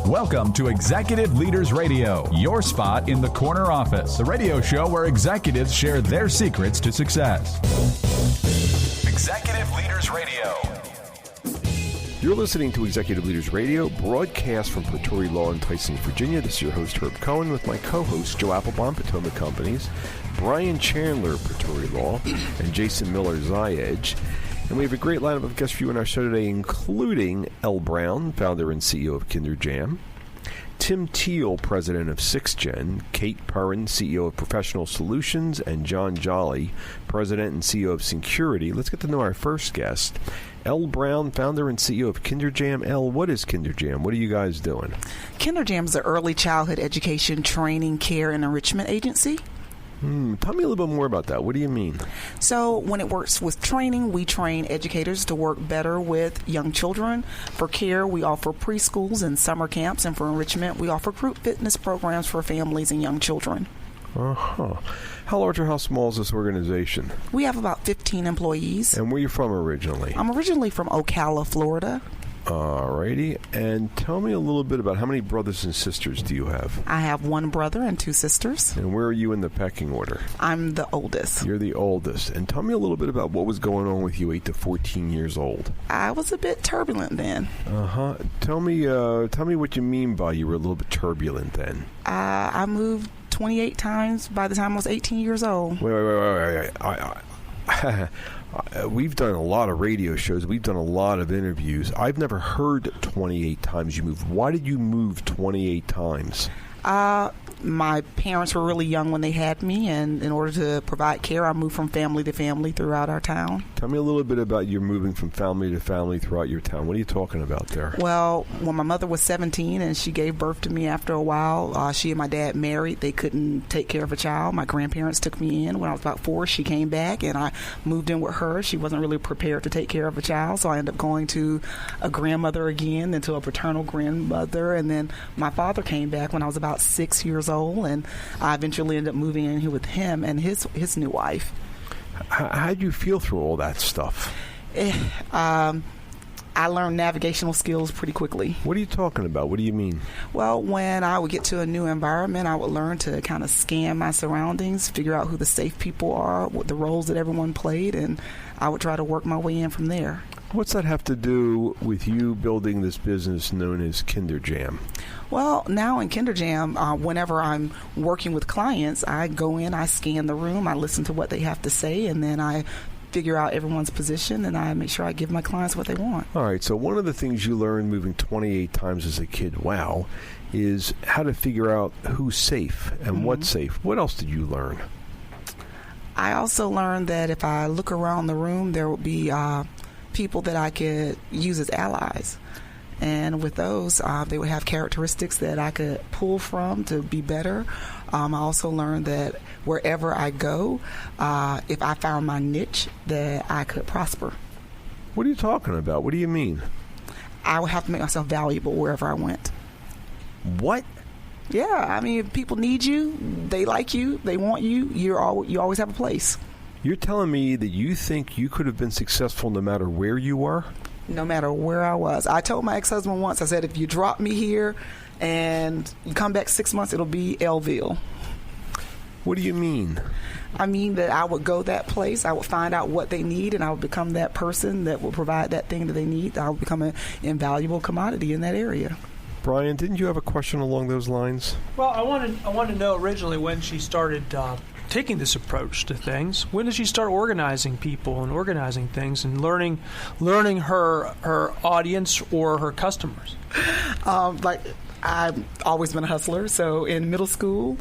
Welcome to Executive Leaders Radio, your spot in the corner office, the radio show where executives share their secrets to success. Executive Leaders Radio. You're listening to Executive Leaders Radio, broadcast from Pretoria Law in Tyson, Virginia. This is your host, Herb Cohen, with my co-hosts, Joe Applebaum, Potomac Companies, Brian Chandler, Pretoria Law, and Jason Miller, Zayedge. And we have a great lineup of guests for you on our show today, including L. Brown, founder and CEO of Kinder Jam, Tim Teal, president of Sixgen, Kate Perrin, CEO of Professional Solutions, and John Jolly, president and CEO of Syncurity. Let's get to know our first guest, L. Brown, founder and CEO of Kinder Jam. L, what is Kinder Jam? What are you guys doing? Kinder Jam is an early childhood education, training, care, and enrichment agency. Tell me a little bit more about that. What do you mean? So when it works with training, we train educators to work better with young children. For care, we offer preschools and summer camps. And for enrichment, we offer group fitness programs for families and young children. Uh-huh. How large or how small is this organization? We have about 15 employees. And where are you from originally? I'm originally from Ocala, Florida. Alrighty. And tell me a little bit about how many brothers and sisters do you have? I have one brother and two sisters. And where are you in the pecking order? I'm the oldest. You're the oldest. And tell me a little bit about what was going on with you 8 to 14 years old. I was a bit turbulent then. Uh-huh. Tell me what you mean by you were a little bit turbulent then. I moved 28 times by the time I was 18 years old. Wait. We've done a lot of radio shows. We've done a lot of interviews. I've never heard 28 times you moved. Why did you move 28 times? My parents were really young when they had me, and in order to provide care, I moved from family to family throughout our town. Tell me a little bit about your moving from family to family throughout your town. What are you talking about there? Well, when my mother was 17 and she gave birth to me after a while, she and my dad married. They couldn't take care of a child. My grandparents took me in. When I was about 4, she came back, and I moved in with her. She wasn't really prepared to take care of a child, so I ended up going to a grandmother again, then to a paternal grandmother, and then my father came back when I was about 6 years old, and I eventually ended up moving in here with him and his new wife. How did you feel through all that stuff? I learned navigational skills pretty quickly. What are you talking about? What do you mean? Well, when I would get to a new environment, I would learn to kind of scan my surroundings, figure out who the safe people are, what the roles that everyone played, and I would try to work my way in from there. What's that have to do with you building this business known as Kinder Jam? Well, now in Kinder Jam, whenever I'm working with clients, I go in, I scan the room, I listen to what they have to say, and then I figure out everyone's position, and I make sure I give my clients what they want. All right, so one of the things you learned moving 28 times as a kid, wow, is how to figure out who's safe and what's safe. What else did you learn? I also learned that if I look around the room, there will be people that I could use as allies. And with those, they would have characteristics that I could pull from to be better. I also learned that wherever I go, if I found my niche, that I could prosper. What are you talking about? What do you mean? I would have to make myself valuable wherever I went. What? Yeah, I mean, if people need you, they like you, they want you, you always have a place. You're telling me that you think you could have been successful no matter where you were? No matter where I was. I told my ex-husband once, I said, if you drop me here and you come back 6 months, it'll be Elville. What do you mean? I mean that I would go that place, I would find out what they need, and I would become that person that will provide that thing that they need. I would become an invaluable commodity in that area. Brian, didn't you have a question along those lines? Well, I wanted to know originally when she started taking this approach to things. When did she start organizing people and organizing things and learning her audience or her customers? I've always been a hustler. So in middle school,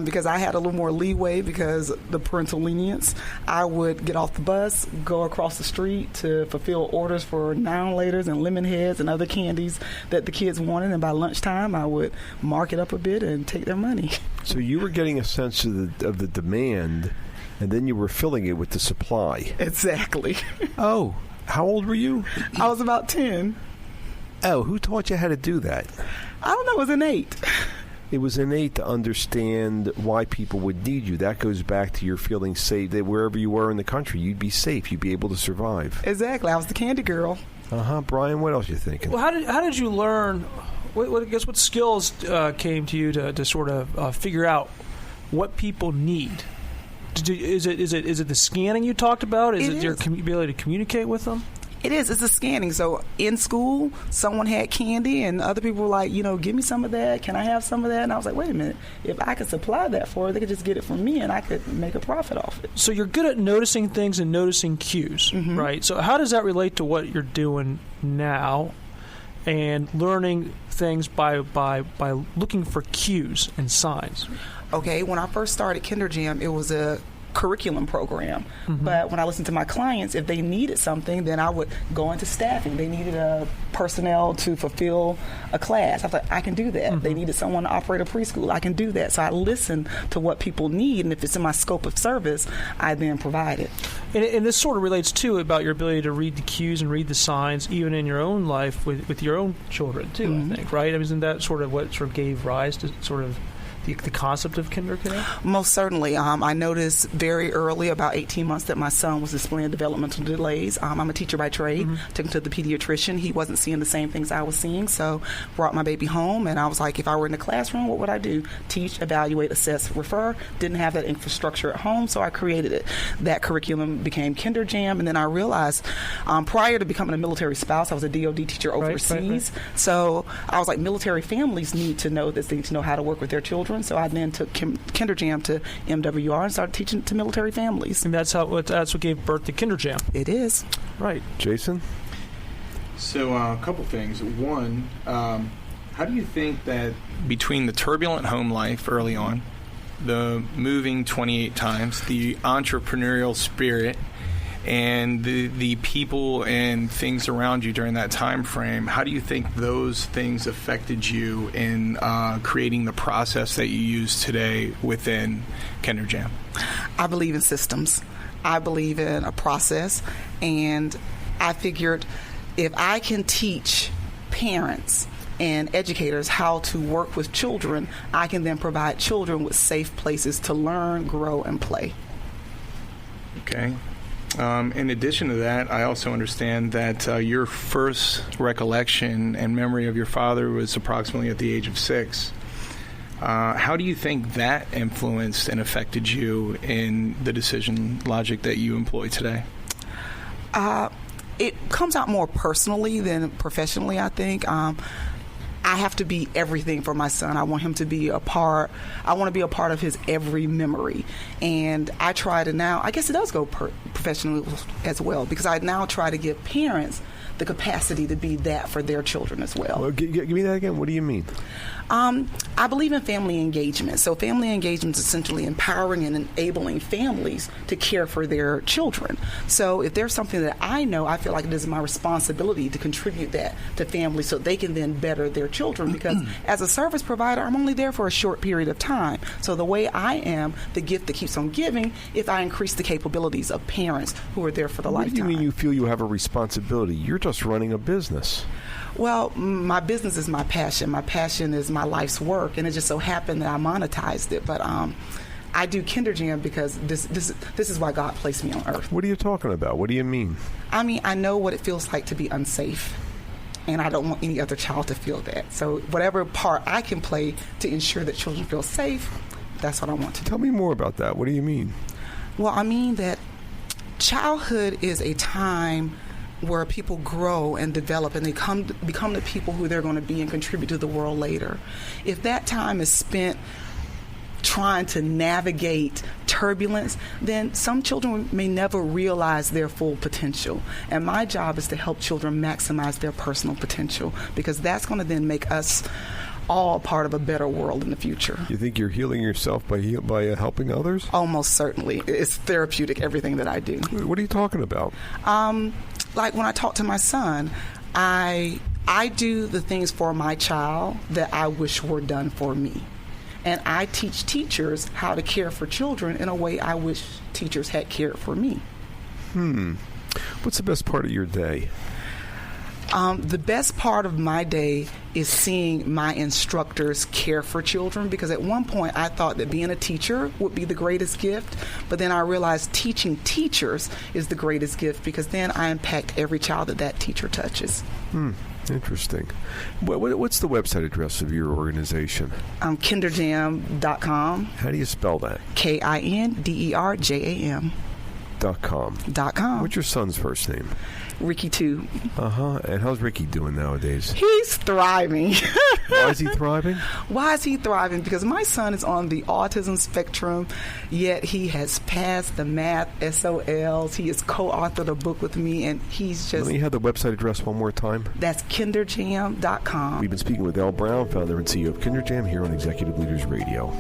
because I had a little more leeway because the parental lenience, I would get off the bus, go across the street to fulfill orders for Now-Laters and Lemon Heads and other candies that the kids wanted. And by lunchtime, I would mark it up a bit and take their money. So you were getting a sense of the demand, and then you were filling it with the supply. Exactly. Oh, how old were you? I was about 10. Oh, who taught you how to do that? I don't know. It was innate. It was innate to understand why people would need you. That goes back to your feeling safe, that wherever you were in the country, you'd be safe. You'd be able to survive. Exactly. I was the candy girl. Brian, what else you thinking? Well, how did you learn what skills came to you to sort of figure out what people need? Is it the scanning you talked about? Is it your ability to communicate with them? It is. It's the scanning. So in school, someone had candy, and other people were like, give me some of that. Can I have some of that? And I was like, wait a minute. If I could supply that for her, they could just get it from me, and I could make a profit off it. So you're good at noticing things and noticing cues, right? So how does that relate to what you're doing now and learning things by looking for cues and signs? Okay, when I first started KinderJam, it was a curriculum program. But when I listened to my clients, if they needed something, then I would go into staffing. They needed a personnel to fulfill a class. I thought, I can do that. They needed someone to operate a preschool. I can do that. So I listen to what people need, and if it's in my scope of service, I then provide it. And this sort of relates, too, about your ability to read the cues and read the signs, even in your own life with your own children, too, I think, right? I mean, isn't that sort of what sort of gave rise to sort of the concept of KinderConnect? Most certainly. I noticed very early, about 18 months, that my son was displaying developmental delays. I'm a teacher by trade. Took him to the pediatrician. He wasn't seeing the same things I was seeing, so brought my baby home, and I was like, if I were in the classroom, what would I do? Teach, evaluate, assess, refer. Didn't have that infrastructure at home, so I created it. That curriculum became KinderJam, and then I realized, prior to becoming a military spouse, I was a DOD teacher overseas. Right. So I was like, military families need to know this. They need to know how to work with their children. So I then took KinderJam to MWR and started teaching to military families. And that's what gave birth to KinderJam. It is. Right. Jason? So a couple things. One, how do you think that between the turbulent home life early on, the moving 28 times, the entrepreneurial spirit, and the people and things around you during that time frame, how do you think those things affected you in creating the process that you use today within KinderJam? I believe in systems. I believe in a process, and I figured if I can teach parents and educators how to work with children, I can then provide children with safe places to learn, grow, and play. Okay. In addition to that, I also understand that your first recollection and memory of your father was approximately at the age of 6. How do you think that influenced and affected you in the decision logic that you employ today? It comes out more personally than professionally, I think. I have to be everything for my son. I want him to be a part. I want to be a part of his every memory. And I try to now, I guess it does go professionally as well, because I now try to give parents the capacity to be that for their children as well. Give me that again. What do you mean? I believe in family engagement. So family engagement is essentially empowering and enabling families to care for their children. So if there's something that I know, I feel like it is my responsibility to contribute that to families so they can then better their children. Because as a service provider, I'm only there for a short period of time. So the way I am, the gift that keeps on giving, if I increase the capabilities of parents who are there for the lifetime. What do you mean you feel you have a responsibility? You're just running a business. Well, my business is my passion. My passion is my life's work, and it just so happened that I monetized it. But I do KinderJam because this is why God placed me on earth. What are you talking about? What do you mean? I mean, I know what it feels like to be unsafe, and I don't want any other child to feel that. So whatever part I can play to ensure that children feel safe, that's what I want to do. Tell me more about that. What do you mean? Well, I mean that childhood is a time where people grow and develop and they become the people who they're going to be and contribute to the world later. If that time is spent trying to navigate turbulence, then some children may never realize their full potential. And my job is to help children maximize their personal potential, because that's going to then make us all part of a better world in the future. You think you're healing yourself by helping others? Almost certainly. It's therapeutic, everything that I do. What are you talking about? Like when I talk to my son, I do the things for my child that I wish were done for me. And I teach teachers how to care for children in a way I wish teachers had cared for me. What's the best part of your day? The best part of my day is seeing my instructors care for children, because at one point I thought that being a teacher would be the greatest gift, but then I realized teaching teachers is the greatest gift, because then I impact every child that teacher touches. Interesting. What's the website address of your organization? Kinderjam.com. How do you spell that? KINDERJAM. .com. What's your son's first name? Ricky too. And how's Ricky doing nowadays? He's thriving. Why is he thriving? Why is he thriving? Because my son is on the autism spectrum, yet he has passed the math SOLs. He has co-authored a book with me, and he's just... Let me have the website address one more time. That's kinderjam.com. We've been speaking with Al Brown, founder and CEO of Kinderjam, here on Executive Leaders Radio.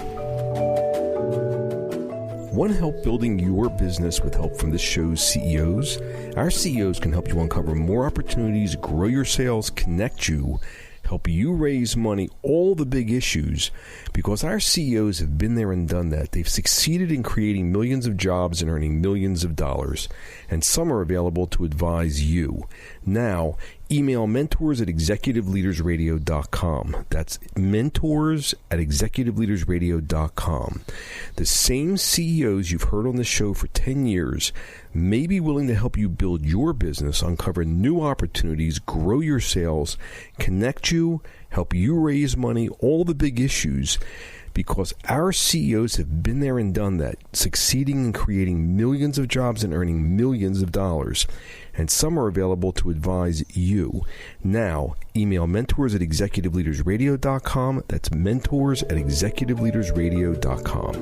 Want to help building your business with help from this show's CEOs? Our CEOs can help you uncover more opportunities, grow your sales, connect you, help you raise money, all the big issues, because our CEOs have been there and done that. They've succeeded in creating millions of jobs and earning millions of dollars, and some are available to advise you. Now, email mentors@executiveleadersradio.com. That's mentors@executiveleadersradio.com. The same CEOs you've heard on the show for 10 years may be willing to help you build your business, uncover new opportunities, grow your sales, connect you, help you raise money, all the big issues, because our CEOs have been there and done that, succeeding in creating millions of jobs and earning millions of dollars. And some are available to advise you. Now, email mentors@executiveleadersradio.com. That's mentors@executiveleadersradio.com.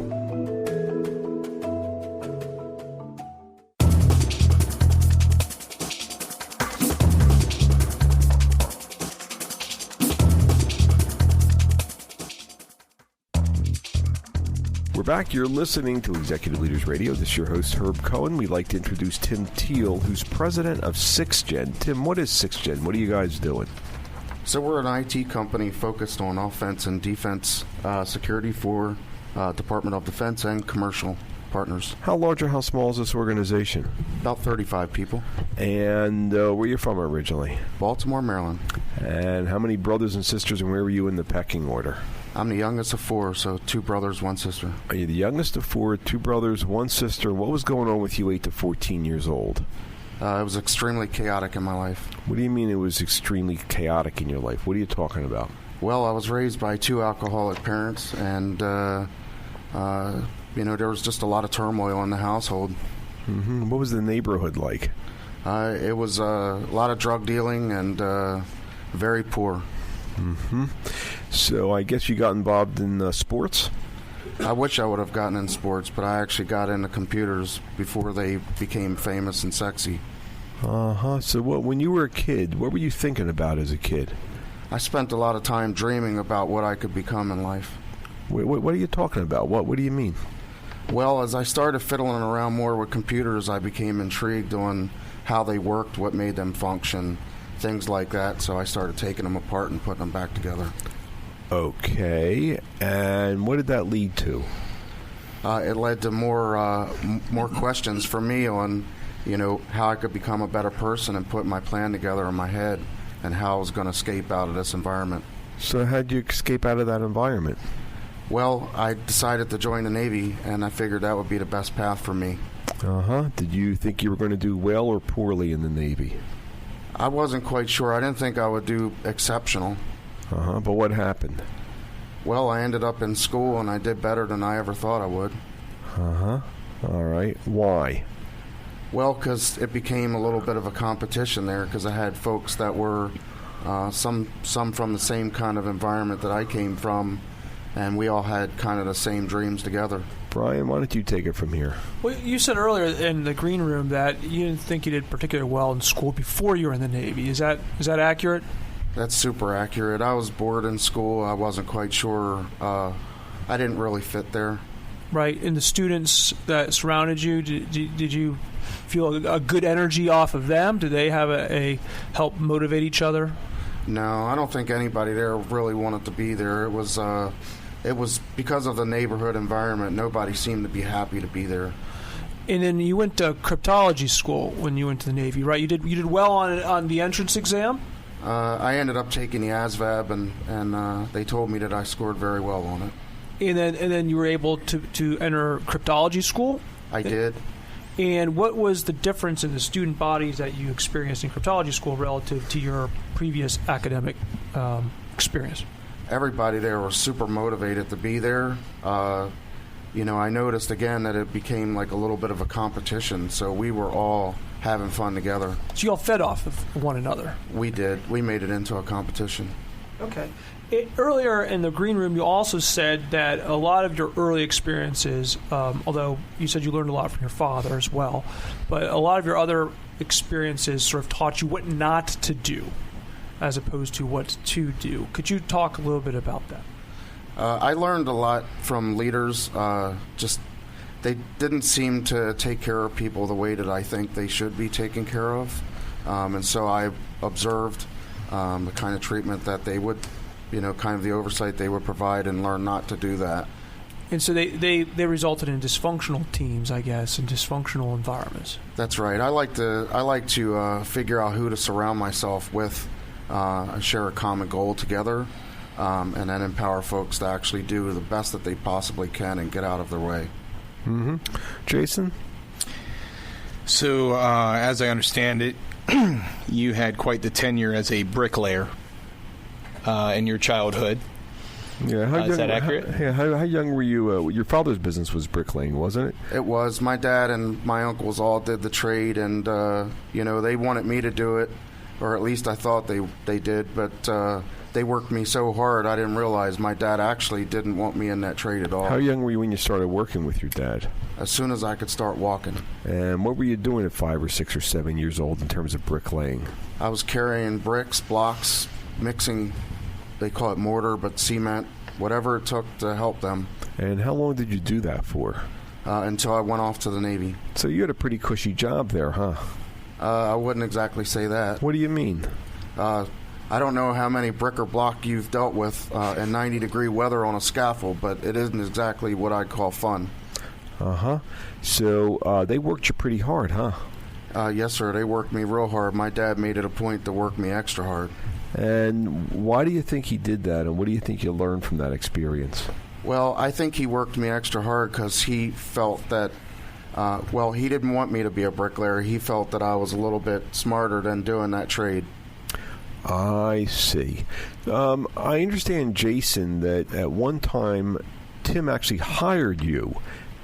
We're back. You're listening to Executive Leaders Radio. This is your host, Herb Cohen. We'd like to introduce Tim Teal, who's president of Sixgen. Tim, what is Sixgen? What are you guys doing? So we're an IT company focused on offense and defense security for Department of Defense and commercial partners. How large or how small is this organization? About 35 people. And where are you from originally? Baltimore, Maryland. And how many brothers and sisters, and where were you in the pecking order? I'm the youngest of four, so 2 brothers, 1 sister. Are you the youngest of 4, 2 brothers, 1 sister? What was going on with you 8 to 14 years old? It was extremely chaotic in my life. What do you mean it was extremely chaotic in your life? What are you talking about? Well, I was raised by 2 alcoholic parents, and there was just a lot of turmoil in the household. Mm-hmm. What was the neighborhood like? It was a lot of drug dealing and very poor. Mm-hmm. So I guess you got involved in sports? I wish I would have gotten in sports, but I actually got into computers before they became famous and sexy. So when you were a kid, what were you thinking about as a kid? I spent a lot of time dreaming about what I could become in life. What are you talking about? What do you mean? Well, as I started fiddling around more with computers, I became intrigued on how they worked, what made them function, things like that. So I started taking them apart and putting them back together. Okay, and what did that lead to? It led to more questions for me on, how I could become a better person and put my plan together in my head and how I was going to escape out of this environment. So how did you escape out of that environment? Well, I decided to join the Navy, and I figured that would be the best path for me. Did you think you were going to do well or poorly in the Navy? I wasn't quite sure. I didn't think I would do exceptional. But what happened? Well, I ended up in school, and I did better than I ever thought I would. All right. Why? Well, because it became a little bit of a competition there, because I had folks that were some from the same kind of environment that I came from, and we all had kind of the same dreams together. Brian, why don't you take it from here? Well, you said earlier in the green room that you didn't think you did particularly well in school before you were in the Navy. Is that accurate? That's super accurate. I was bored in school. I wasn't quite sure. I didn't really fit there. Right. And the students that surrounded you, did you feel a good energy off of them? Did they have a help motivate each other? No, I don't think anybody there really wanted to be there. It was because of the neighborhood environment. Nobody seemed to be happy to be there. And then you went to cryptology school when you went to the Navy, right? You did well on the entrance exam? I ended up taking the ASVAB, and they told me that I scored very well on it. And then you were able to enter cryptology school? I did. And what was the difference in the student bodies that you experienced in cryptology school relative to your previous academic experience? Everybody there was super motivated to be there. I noticed again that it became like a little bit of a competition, so we were all having fun together. So you all fed off of one another? We did. We made it into a competition. Okay. Earlier in the green room, you also said that a lot of your early experiences, although you said you learned a lot from your father as well, but a lot of your other experiences sort of taught you what not to do as opposed to what to do. Could you talk a little bit about that? I learned a lot from leaders. They didn't seem to take care of people the way that I think they should be taken care of. And so I observed the kind of treatment that they would, kind of the oversight they would provide, and learn not to do that. And so they resulted in dysfunctional teams, I guess, and dysfunctional environments. That's right. I like to figure out who to surround myself with, share a common goal together, and then empower folks to actually do the best that they possibly can and get out of their way. Mm-hmm. Jason? So, as I understand it, you had quite the tenure as a bricklayer in your childhood. Yeah, is that accurate? How young were you? Your father's business was bricklaying, wasn't it? It was. My dad and my uncles all did the trade, and they wanted me to do it, or at least I thought they did, but they worked me so hard I didn't realize my dad actually didn't want me in that trade at all. How young were you when you started working with your dad? As soon as I could start walking. And what were you doing at 5 or 6 or 7 years old in terms of bricklaying? I was carrying bricks, blocks, mixing, they call it mortar, but cement, whatever it took to help them. And how long did you do that for? Until I went off to the Navy. So you had a pretty cushy job there, huh? I wouldn't exactly say that. What do you mean? I don't know how many brick or block you've dealt with in 90-degree weather on a scaffold, but it isn't exactly what I'd call fun. Uh-huh. So they worked you pretty hard, huh? Yes, sir. They worked me real hard. My dad made it a point to work me extra hard. And why do you think he did that, and what do you think you learned from that experience? Well, I think he worked me extra hard because he felt that, he didn't want me to be a bricklayer. He felt that I was a little bit smarter than doing that trade. I see. I understand, Jason, that at one time Tim actually hired you.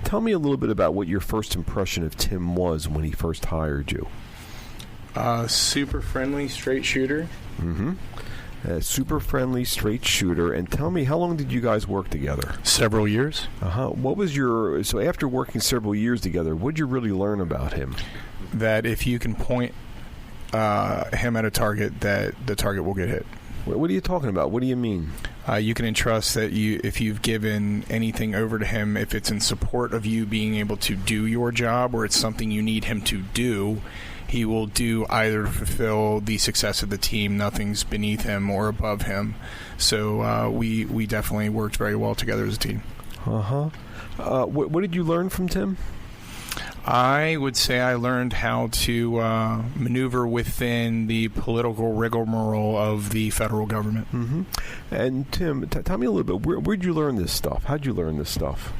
Tell me a little bit about what your first impression of Tim was when he first hired you. Super friendly, straight shooter. Mm-hmm. Super friendly, straight shooter. And tell me, how long did you guys work together? Several years. Uh-huh. So after working several years together, what did you really learn about him? That if you can point him at a target, that the target will get hit. What are you talking about? What do you mean? You can entrust that if you've given anything over to him, if it's in support of you being able to do your job or it's something you need him to do, he will do either to fulfill the success of the team. Nothing's beneath him or above him. So we definitely worked very well together as a team. Uh-huh. What did you learn from Tim? I would say I learned how to maneuver within the political rigmarole of the federal government. Mm-hmm. And Tim, tell me a little bit, where'd you learn this stuff? How'd you learn this stuff?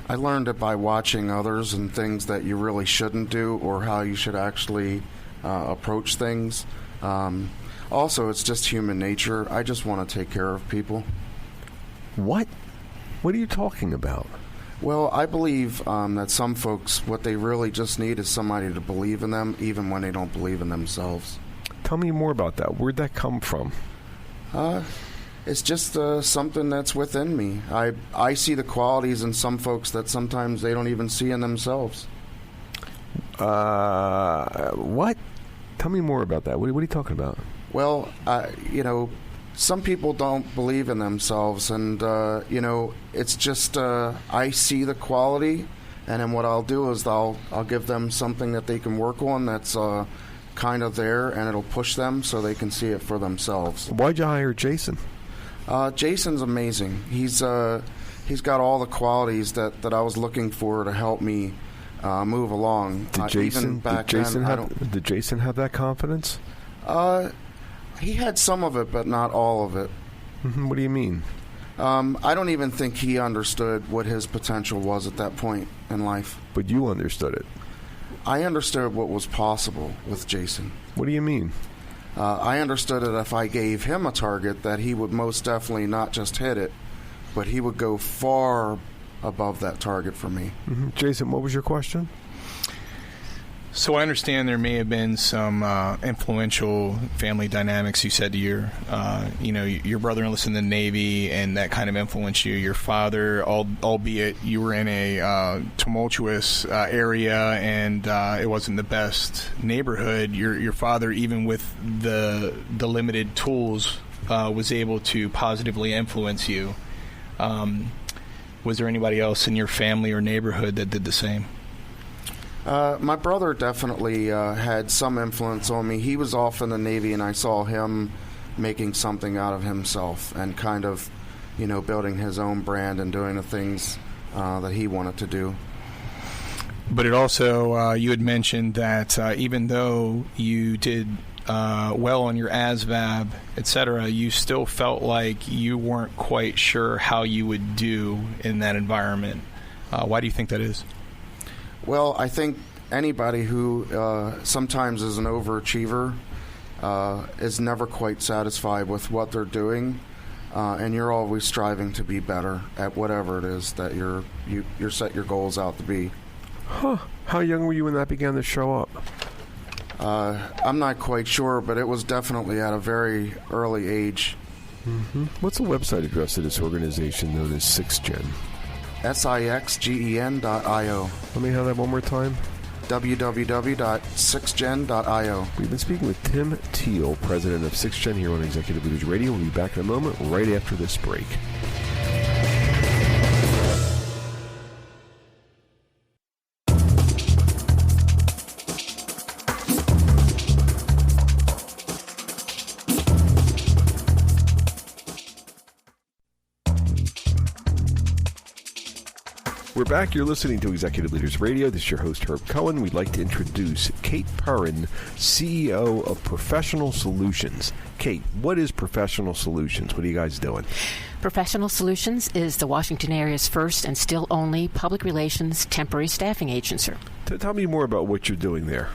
I learned it by watching others and things that you really shouldn't do, or how you should actually approach things. Also, it's just human nature. I just want to take care of people. What? What are you talking about? Well, I believe that some folks, what they really just need is somebody to believe in them, even when they don't believe in themselves. Tell me more about that. Where'd that come from? It's just something that's within me. I see the qualities in some folks that sometimes they don't even see in themselves. What? Tell me more about that. What are you talking about? Well, some people don't believe in themselves, and it's just I see the quality, and then what I'll do is I'll give them something that they can work on that's kind of there, and it'll push them so they can see it for themselves. Why'd you hire Jason? Jason's amazing. He's got all the qualities that I was looking for to help me move along. Did Jason have that confidence? He had some of it, but not all of it. Mm-hmm. What do you mean? I don't even think he understood what his potential was at that point in life. But you understood it. I understood what was possible with Jason. What do you mean? I understood that if I gave him a target, that he would most definitely not just hit it, but he would go far above that target for me. Mm-hmm. Jason, what was your question? So I understand there may have been some influential family dynamics. You said to your brother enlisted in the Navy, and that kind of influenced you. Your father, albeit you were in a tumultuous area, and it wasn't the best neighborhood. Your father, even with the limited tools, was able to positively influence you. Was there anybody else in your family or neighborhood that did the same? My brother definitely had some influence on me. He was off in the Navy, and I saw him making something out of himself and kind of, building his own brand and doing the things that he wanted to do. But it also, you had mentioned that even though you did well on your ASVAB, etc., you still felt like you weren't quite sure how you would do in that environment. Why do you think that is? Well, I think anybody who sometimes is an overachiever is never quite satisfied with what they're doing, and you're always striving to be better at whatever it is that you're set your goals out to be. Huh. How young were you when that began to show up? I'm not quite sure, but it was definitely at a very early age. Mm-hmm. What's the website address of this organization known as Sixgen? Sixgen.io. Let me have that one more time. www.sixgen.io. We've been speaking with Tim Teal, president of Sixgen, here on Executive Leaders Radio. We'll be back in a moment, right after this break. We're back. You're listening to Executive Leaders Radio. This is your host, Herb Cohen. We'd like to introduce Kate Perrin, CEO of Professional Solutions. Kate, what is Professional Solutions? What are you guys doing? Professional Solutions is the Washington area's first and still only public relations temporary staffing agency. Tell me more about what you're doing there.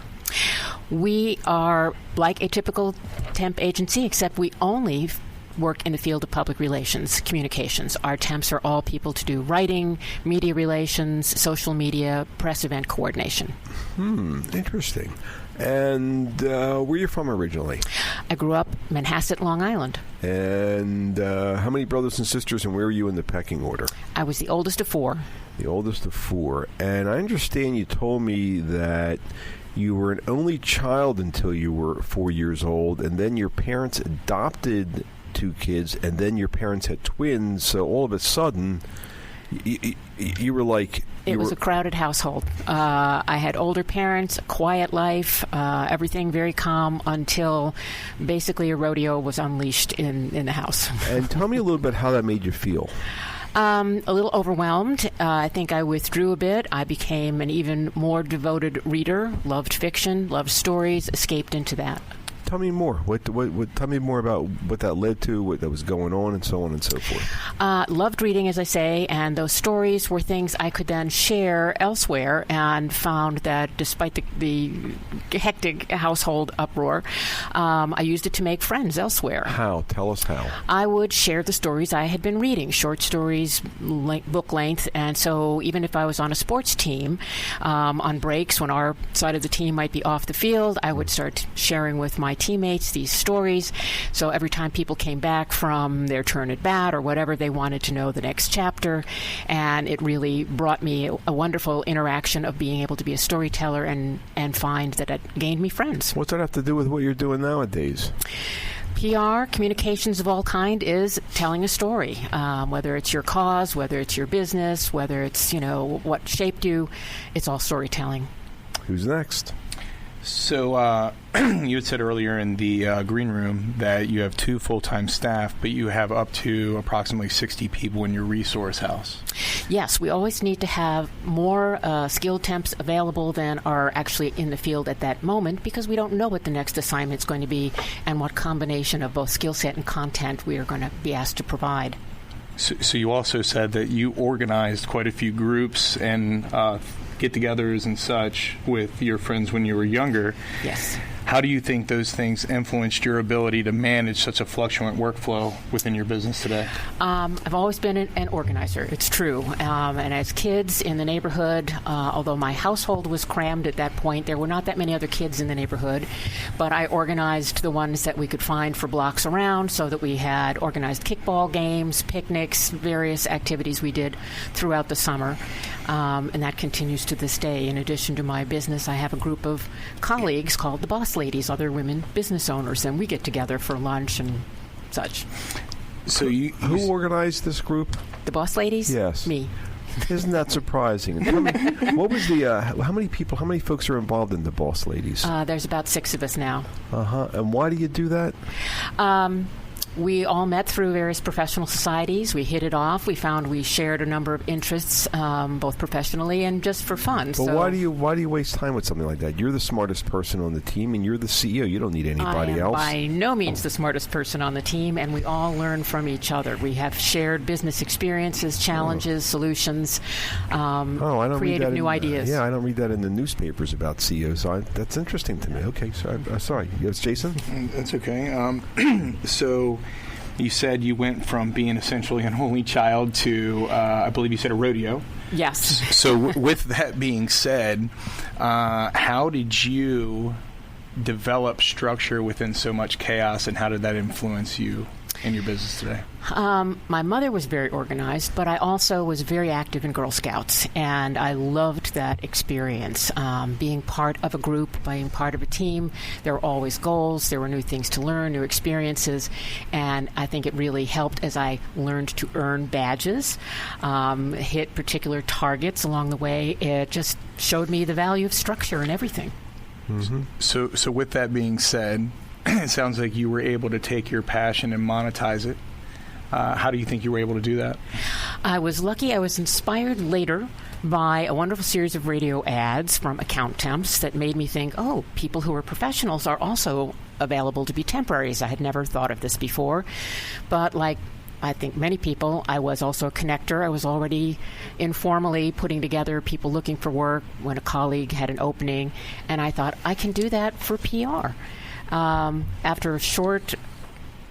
We are like a typical temp agency, except we only work in the field of public relations, communications. Our temps are all people to do writing, media relations, social media, press event coordination. Interesting. And where are you from originally? I grew up in Manhasset, Long Island. And how many brothers and sisters, and where were you in the pecking order? I was the oldest of four. The oldest of four. And I understand you told me that you were an only child until you were 4 years old, and then your parents adopted 2 kids, and then your parents had twins, so all of a sudden you were like... It was a crowded household. I had older parents, a quiet life, everything very calm until basically a rodeo was unleashed in the house. And tell me a little bit how that made you feel. A little overwhelmed. I think I withdrew a bit. I became an even more devoted reader, loved fiction, loved stories, escaped into that. Tell me more. Tell me more about what that led to, what that was going on, and so on and so forth. Loved reading, as I say, and those stories were things I could then share elsewhere, and found that despite the hectic household uproar, I used it to make friends elsewhere. How? Tell us how. I would share the stories I had been reading, short stories, book length, and so even if I was on a sports team, on breaks when our side of the team might be off the field, I would start sharing with my teammates these stories. So every time people came back from their turn at bat or whatever, they wanted to know the next chapter, and it really brought me a wonderful interaction of being able to be a storyteller and find that it gained me friends. What's that have to do with what you're doing nowadays? PR, communications of all kind, is telling a story, whether it's your cause, whether it's your business, whether it's, what shaped you, it's all storytelling. Who's next? So you had said earlier in the green room that you have 2 full-time staff, but you have up to approximately 60 people in your resource house. Yes, we always need to have more skilled temps available than are actually in the field at that moment, because we don't know what the next assignment is going to be and what combination of both skill set and content we are going to be asked to provide. So you also said that you organized quite a few groups and get-togethers and such with your friends when you were younger. Yes. How do you think those things influenced your ability to manage such a fluctuant workflow within your business today? I've always been an organizer. It's true. And as kids in the neighborhood, although my household was crammed at that point, there were not that many other kids in the neighborhood, but I organized the ones that we could find for blocks around, so that we had organized kickball games, picnics, various activities we did throughout the summer. And that continues to this day. In addition to my business, I have a group of colleagues called the Boss Ladies, other women business owners, and we get together for lunch and such. So who organized this group? The Boss Ladies? Yes. Me. Isn't that surprising? What was the? How many folks are involved in the Boss Ladies? There's about 6 of us now. And why do you do that? We all met through various professional societies. We hit it off. We found we shared a number of interests, both professionally and just for fun. Well, why do you waste time with something like that? You're the smartest person on the team, and you're the CEO. You don't need anybody else. I am by no means the smartest person on the team, and we all learn from each other. We have shared business experiences, challenges, solutions, creative new ideas. Yeah, I don't read that in the newspapers about CEOs. So that's interesting to me. Okay, sorry. Yes, Jason? That's okay. So you said you went from being essentially an only child to, I believe you said, a rodeo. Yes. So with that being said, how did you develop structure within so much chaos, and how did that influence you in your business today? My mother was very organized, but I also was very active in Girl Scouts, and I loved that experience. Being part of a group, being part of a team, there were always goals, there were new things to learn, new experiences, and I think it really helped as I learned to earn badges, hit particular targets along the way. It just showed me the value of structure and everything. Mm-hmm. So with that being said, it sounds like you were able to take your passion and monetize it. How do you think you were able to do that? I was lucky. I was inspired later by a wonderful series of radio ads from account temps that made me think, oh, people who are professionals are also available to be temporaries. I had never thought of this before. But like I think many people, I was also a connector. I was already informally putting together people looking for work when a colleague had an opening, and I thought, I can do that for PR. After a short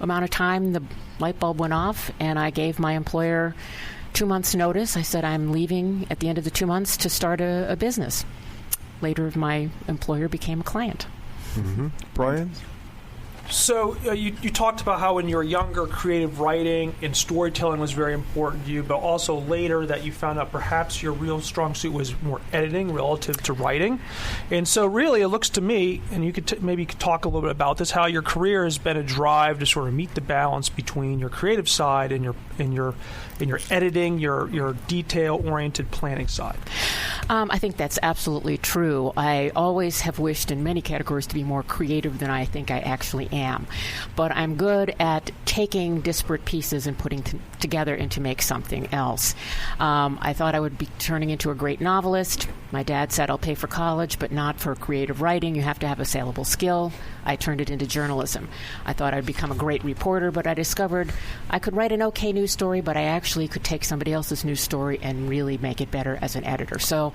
amount of time, the light bulb went off, and I gave my employer 2 months' notice. I said I'm leaving at the end of the 2 months to start a business. Later, my employer became a client. Mm-hmm. Brian? So you talked about how when you were younger, creative writing and storytelling was very important to you, but also later that you found out perhaps your real strong suit was more editing relative to writing. And so really it looks to me, and you could maybe talk a little bit about this, how your career has been a drive to sort of meet the balance between your creative side and your editing, your detail-oriented planning side. I think that's absolutely true. I always have wished in many categories to be more creative than I think I actually am. But I'm good at taking disparate pieces and putting together and to make something else. I thought I would be turning into a great novelist. My dad said, I'll pay for college, but not for creative writing. You have to have a saleable skill. I turned it into journalism. I thought I'd become a great reporter, but I discovered I could write an okay news story, but I actually could take somebody else's news story and really make it better as an editor. So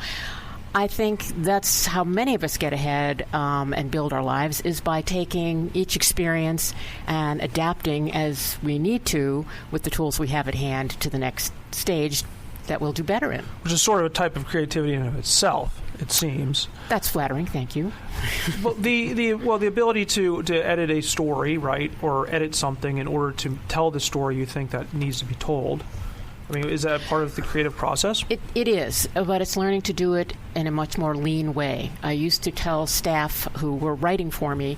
I think that's how many of us get ahead and build our lives, is by taking each experience and adapting as we need to with the tools we have at hand to the next stage that we'll do better in. Which is sort of a type of creativity in and of itself, it seems. That's flattering, thank you. Well, the ability to edit a story, right, or edit something in order to tell the story you think that needs to be told. I mean, is that part of the creative process? It is, but it's learning to do it in a much more lean way. I used to tell staff who were writing for me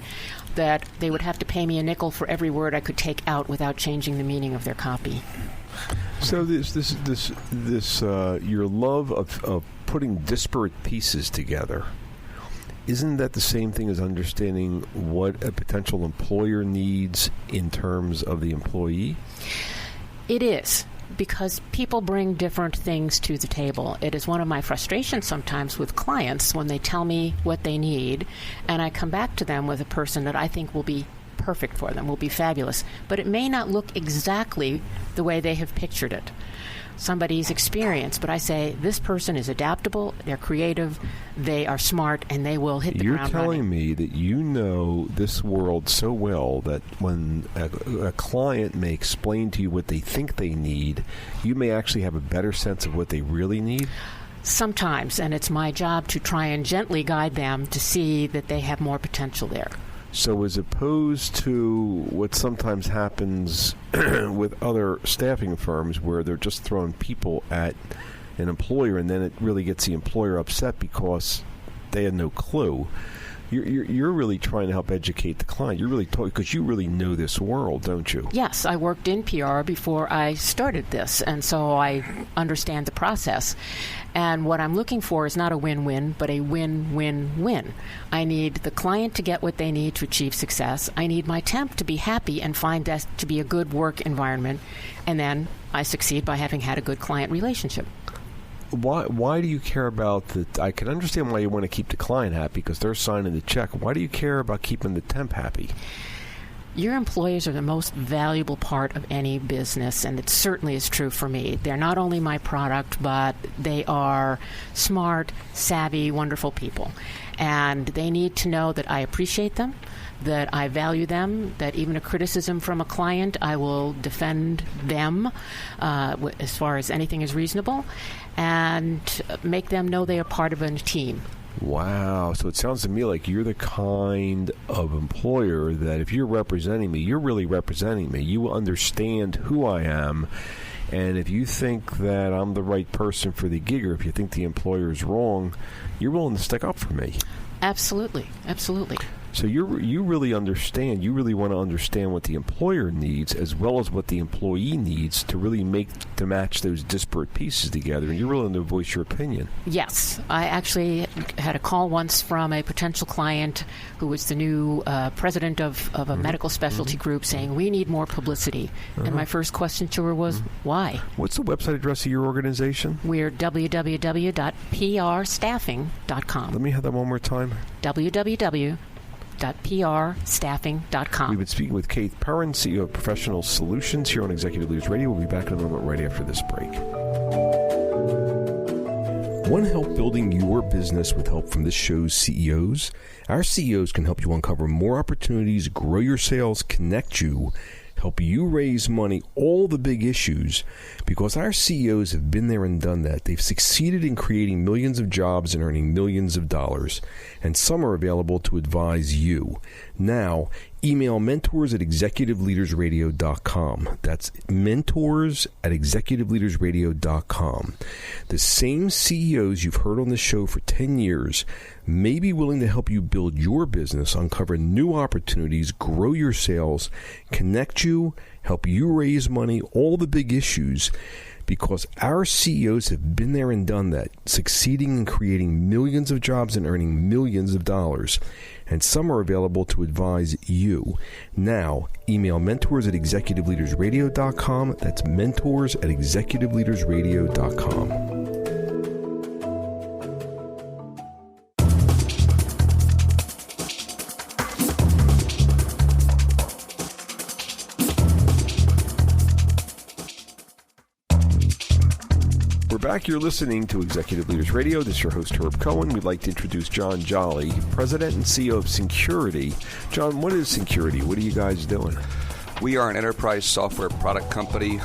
that they would have to pay me a nickel for every word I could take out without changing the meaning of their copy. So this your love of putting disparate pieces together, isn't that the same thing as understanding what a potential employer needs in terms of the employee? It is, because people bring different things to the table. It is one of my frustrations sometimes with clients when they tell me what they need, and I come back to them with a person that I think will be perfect for them, will be fabulous, but it may not look exactly the way they have pictured it. somebody's experience, but I say this person is adaptable, they're creative, they are smart, and they will hit the ground running. You're telling me that you know this world so well that when a client may explain to you what they think they need, you may actually have a better sense of what they really need? Sometimes, and it's my job to try and gently guide them to see that they have more potential there. So as opposed to what sometimes happens with other staffing firms where they're just throwing people at an employer and then it really gets the employer upset because they had no clue, you're really trying to help educate the client. You're really talking because you really know this world, don't you? Yes, I worked in PR before I started this, and so I understand the process. And what I'm looking for is not a win-win, but a win-win-win. I need the client to get what they need to achieve success. I need my temp to be happy and find that to be a good work environment. And then I succeed by having had a good client relationship. Why do you care about the... I can understand why you want to keep the client happy because they're signing the check. Why do you care about keeping the temp happy? Your employees are the most valuable part of any business, and it certainly is true for me. They're not only my product, but they are smart, savvy, wonderful people. And they need to know that I appreciate them, that I value them, that even a criticism from a client, I will defend them as far as anything is reasonable, and make them know they are part of a team. Wow. So it sounds to me like you're the kind of employer that if you're representing me, you're really representing me. You understand who I am. And if you think that I'm the right person for the gig, or if you think the employer is wrong, you're willing to stick up for me. Absolutely. Absolutely. So you really understand. You really want to understand what the employer needs as well as what the employee needs to really match those disparate pieces together. And you're willing to voice your opinion. Yes. I actually had a call once from a potential client who was the new president of a medical specialty group saying, we need more publicity. And my first question to her was, why? What's the website address of your organization? We're www.prstaffing.com. Let me have that one more time. www.prstaffing.com. We've been speaking with Keith Perrin, CEO of Professional Solutions here on Executive Leaders Radio. We'll be back in a moment right after this break. Want help building your business with help from this show's CEOs? Our CEOs can help you uncover more opportunities, grow your sales, connect you, help you raise money, all the big issues, because our CEOs have been there and done that. They've succeeded in creating millions of jobs and earning millions of dollars, and some are available to advise you. Now, email mentors@executiveleadersradio.com. That's mentors@executiveleadersradio.com. The same CEOs you've heard on the show for 10 years may be willing to help you build your business, uncover new opportunities, grow your sales, connect you, help you raise money, all the big issues, because our CEOs have been there and done that, succeeding in creating millions of jobs and earning millions of dollars. And some are available to advise you. Now, email mentors@executiveleadersradio.com. That's mentors@executiveleadersradio.com. Back, you're listening to Executive Leaders Radio. This is your host, Herb Cohen. We'd like to introduce John Jolly, President and CEO of Syncurity. John, what is Syncurity? What are you guys doing? We are an enterprise software product company.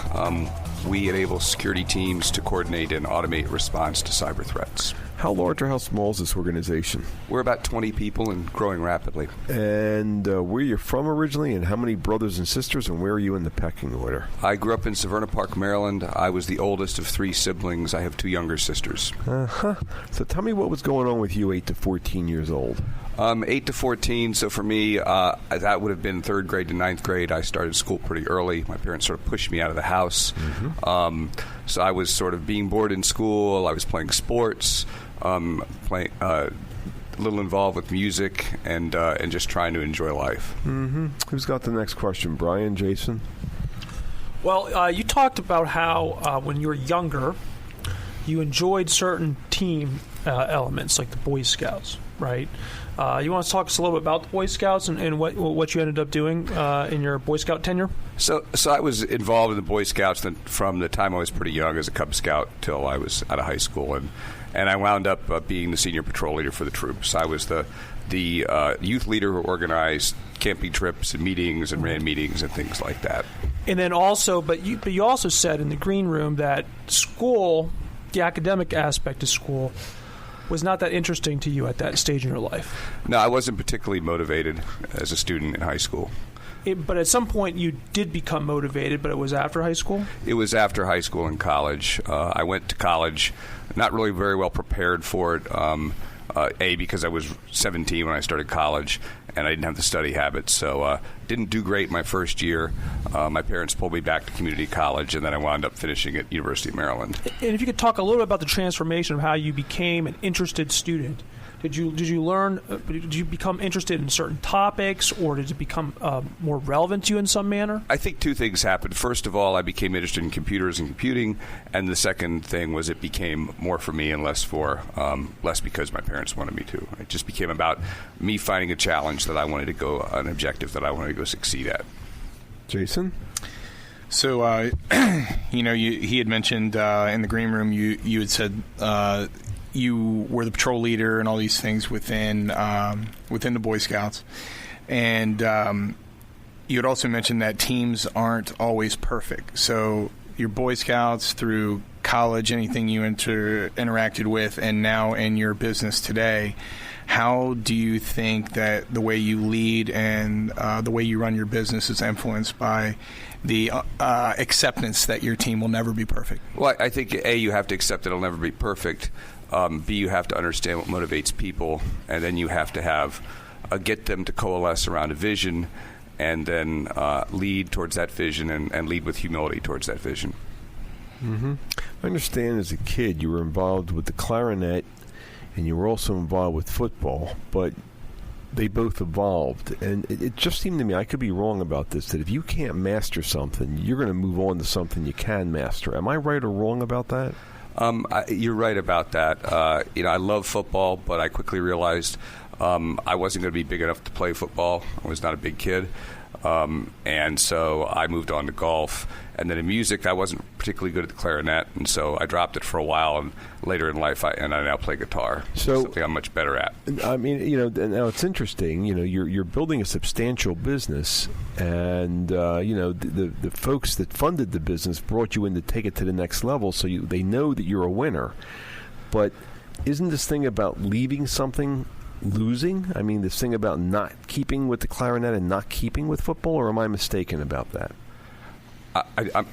We enable security teams to coordinate and automate response to cyber threats. How large or how small is this organization? We're about 20 people and growing rapidly. And where are you from originally, and how many brothers and sisters, and where are you in the pecking order? I grew up in Severna Park, Maryland. I was the oldest of 3 siblings. I have 2 younger sisters. So tell me what was going on with you 8 to 14 years old. 8 to 14, so for me, that would have been 3rd grade to 9th grade. I started school pretty early. My parents sort of pushed me out of the house. So I was sort of being bored in school. I was playing sports, playing a little involved with music, and just trying to enjoy life. Who's got the next question? Brian, Jason? Well, you talked about how when you were younger, you enjoyed certain team elements, like the Boy Scouts, right? You want to talk us a little bit about the Boy Scouts and what you ended up doing in your Boy Scout tenure? So I was involved in the Boy Scouts from the time I was pretty young as a Cub Scout till I was out of high school, and I wound up being the senior patrol leader for the troops. I was the youth leader who organized camping trips and meetings and ran meetings and things like that. And then also, but you also said in the green room that school, the academic aspect of school, was not that interesting to you at that stage in your life. No, I wasn't particularly motivated as a student in high school. But at some point you did become motivated, but it was after high school? It was after high school and college. I went to college not really very well prepared for it, because I was 17 when I started college, and I didn't have the study habits, so didn't do great my first year. My parents pulled me back to community college, and then I wound up finishing at University of Maryland. And if you could talk a little bit about the transformation of how you became an interested student. Did you learn? Did you become interested in certain topics, or did it become more relevant to you in some manner? I think two things happened. First of all, I became interested in computers and computing, and the second thing was it became more for me and less because my parents wanted me to. It just became about me finding a challenge that I wanted to go, an objective that I wanted to go succeed at. Jason? So, he had mentioned in the green room, you had said. You were the patrol leader and all these things within the Boy Scouts, and you had also mentioned that teams aren't always perfect. So your Boy Scouts, through college, anything you interacted with, and now in your business today, how do you think that the way you lead and the way you run your business is influenced by the acceptance that your team will never be perfect? Well, I think, A, you have to accept that it'll never be perfect. B, you have to understand what motivates people, and then you have to get them to coalesce around a vision, and then lead towards that vision and lead with humility towards that vision. Mm-hmm. I understand as a kid you were involved with the clarinet, and you were also involved with football, but they both evolved. And it just seemed to me, I could be wrong about this, that if you can't master something, you're going to move on to something you can master. Am I right or wrong about that? You're right about that. I love football, but I quickly realized I wasn't going to be big enough to play football. I was not a big kid. And so I moved on to golf. And then in music, I wasn't particularly good at the clarinet, and so I dropped it for a while. And later in life, I now play guitar. So something I'm much better at. I mean, now it's interesting. You're building a substantial business, and the folks that funded the business brought you in to take it to the next level. So they know that you're a winner. But isn't this thing about leaving something losing? I mean, this thing about not keeping with the clarinet and not keeping with football, or am I mistaken about that? I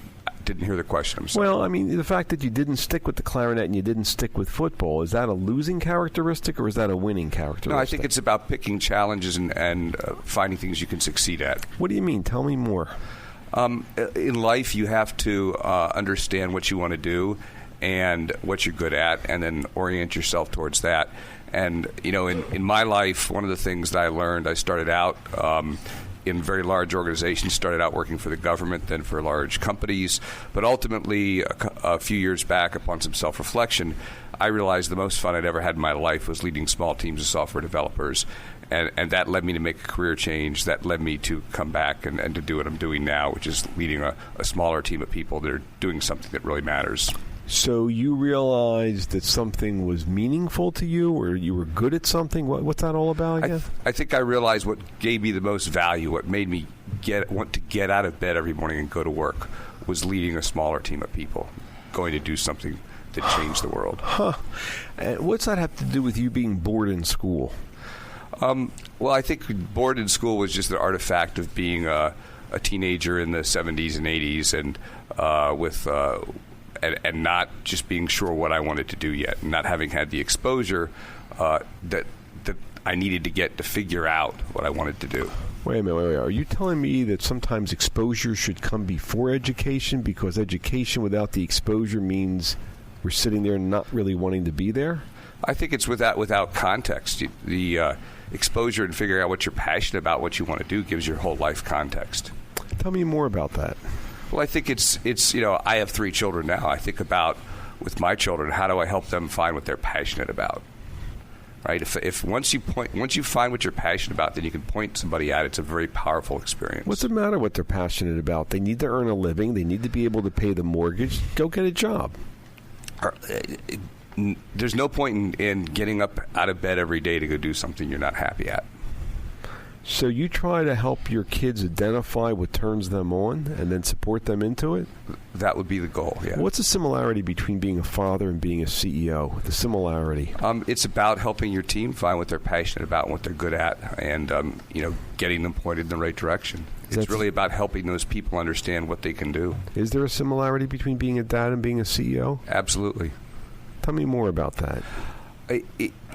didn't hear the question. I'm sorry. Well, I mean, the fact that you didn't stick with the clarinet and you didn't stick with football, is that a losing characteristic or is that a winning characteristic? No, I think it's about picking challenges and finding things you can succeed at. What do you mean? Tell me more. In life, you have to understand what you want to do and what you're good at, and then orient yourself towards that. And, in my life, one of the things that I learned, I started out in very large organizations, started out working for the government, then for large companies. But ultimately, a few years back, upon some self-reflection, I realized the most fun I'd ever had in my life was leading small teams of software developers. And that led me to make a career change. That led me to come back and to do what I'm doing now, which is leading a smaller team of people that are doing something that really matters. So you realized that something was meaningful to you, or you were good at something? What's that all about again? I think I realized what gave me the most value, what made me want to get out of bed every morning and go to work, was leading a smaller team of people, going to do something that changed the world. Huh. And what's that have to do with you being bored in school? Well, I think bored in school was just an artifact of being a teenager in the 70s and 80s, and and not just being sure what I wanted to do yet, and not having had the exposure that I needed to get to figure out what I wanted to do. Wait a minute. Are you telling me that sometimes exposure should come before education, because education without the exposure means we're sitting there not really wanting to be there? I think it's without context. The exposure and figuring out what you're passionate about, what you want to do, gives your whole life context. Tell me more about that. Well, I think it's I have 3 children now. I think about with my children, how do I help them find what they're passionate about? Right? If once you find what you're passionate about, then you can point somebody at it. It's a very powerful experience. What's the matter what they're passionate about? They need to earn a living. They need to be able to pay the mortgage. Go get a job. There's no point in getting up out of bed every day to go do something you're not happy at. So you try to help your kids identify what turns them on and then support them into it? That would be the goal, yeah. What's the similarity between being a father and being a CEO? The similarity? It's about helping your team find what they're passionate about and what they're good at, and getting them pointed in the right direction. It's really about helping those people understand what they can do. Is there a similarity between being a dad and being a CEO? Absolutely. Tell me more about that.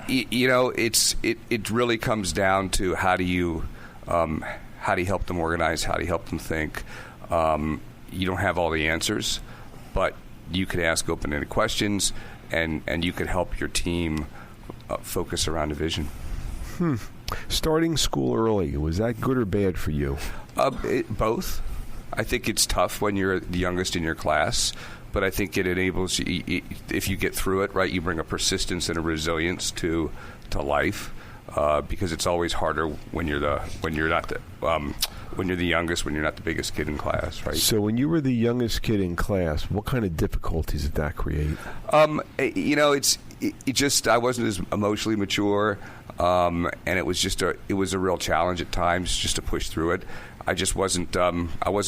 It really comes down to how do you help them organize, how do you help them think. You don't have all the answers, but you can ask open-ended questions, and you can help your team focus around a vision. Starting school early, was that good or bad for you? Both. I think it's tough when you're the youngest in your class, but I think it enables you, if you get through it, right, you bring a persistence and a resilience to life, because it's always harder when you're the youngest, when you're not the biggest kid in class, right? So when you were the youngest kid in class, what kind of difficulties did that create? I wasn't as emotionally mature, and it was a real challenge at times just to push through it. I just wasn't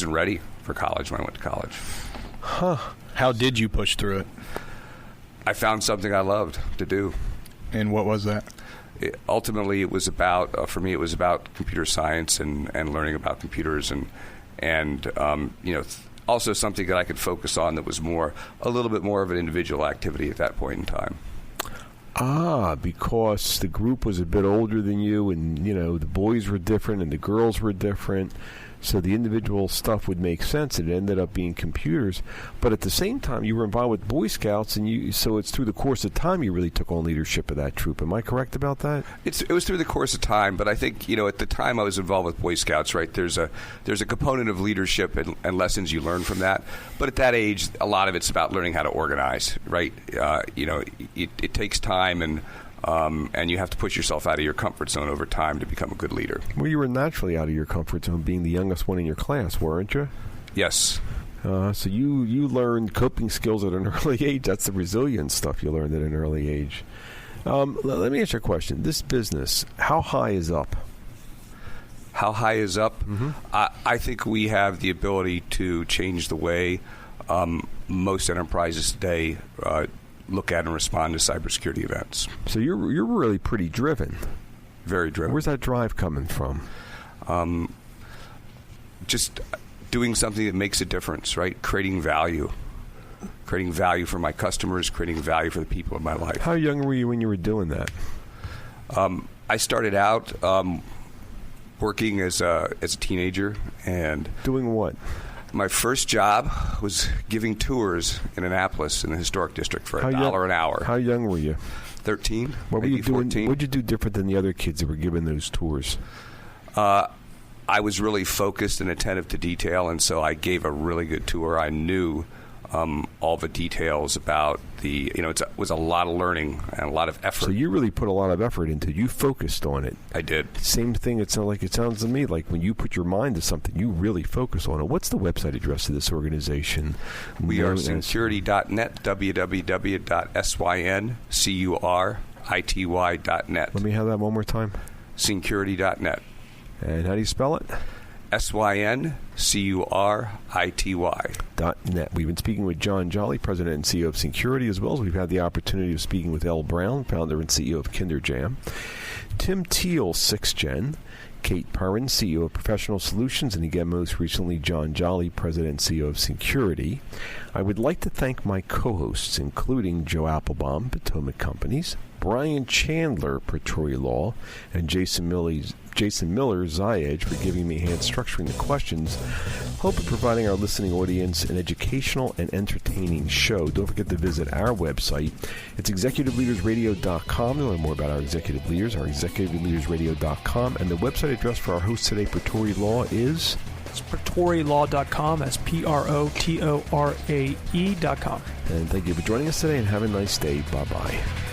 ready for college when I went to college. Huh. How did you push through it? I found something I loved to do. And what was that? Ultimately, it was about, for me, it was about computer science and learning about computers and also something that I could focus on that was a little bit more of an individual activity at that point in time. Because the group was a bit older than you, and the boys were different and the girls were different. So the individual stuff would make sense. It ended up being computers. But at the same time, you were involved with Boy Scouts, and so it's through the course of time you really took on leadership of that troop. Am I correct about that? It was through the course of time, but I think, at the time I was involved with Boy Scouts, right, there's a component of leadership and lessons you learn from that. But at that age, a lot of it's about learning how to organize, right? It takes time, and you have to push yourself out of your comfort zone over time to become a good leader. Well, you were naturally out of your comfort zone being the youngest one in your class, weren't you? Yes. So you learned coping skills at an early age. That's the resilience stuff you learned at an early age. Let me ask you a question. This business, how high is up? How high is up? Mm-hmm. I think we have the ability to change the way most enterprises today look at and respond to cybersecurity events. So you're really pretty driven. Very driven. Where's that drive coming from? Just doing something that makes a difference, right? Creating value for my customers, creating value for the people in my life. How young were you when you were doing that? I started out working as a teenager, and doing what? My first job was giving tours in Annapolis in the historic district for $1 an hour. How young were you? 13. What were you doing? 14. What did you do different than the other kids that were giving those tours? I was really focused and attentive to detail, and so I gave a really good tour. I knew all the details about it was a lot of learning and a lot of effort. So you really put a lot of effort into it. You focused on it. I did. Same thing. It sounds to me like when you put your mind to something, you really focus on it. What's the website address of this organization? We are Syncurity.net, www.syncurity.net. Let me have that one more time. Syncurity.net. And how do you spell it? SYNCURITY.net. We've been speaking with John Jolly, President and CEO of Syncurity, as well as we've had the opportunity of speaking with Elle Brown, founder and CEO of KinderJam, Tim Teal, Sixgen, Kate Perrin, CEO of Professional Solutions, and again, most recently, John Jolly, President and CEO of Syncurity. I would like to thank my co-hosts, including Joe Applebaum, Potomac Companies, Brian Chandler, Pretoria Law, and Jason Miller, Zayedge, for giving me a hand structuring the questions. Hope of providing our listening audience an educational and entertaining show. Don't forget to visit our website. It's executiveleadersradio.com to learn more about our executive leaders, our executiveleadersradio.com, and the website address for our host today, Pretoria Law, is It's ProtoreLaw.com. That's PROTORAE.com. And thank you for joining us today, and have a nice day. Bye-bye.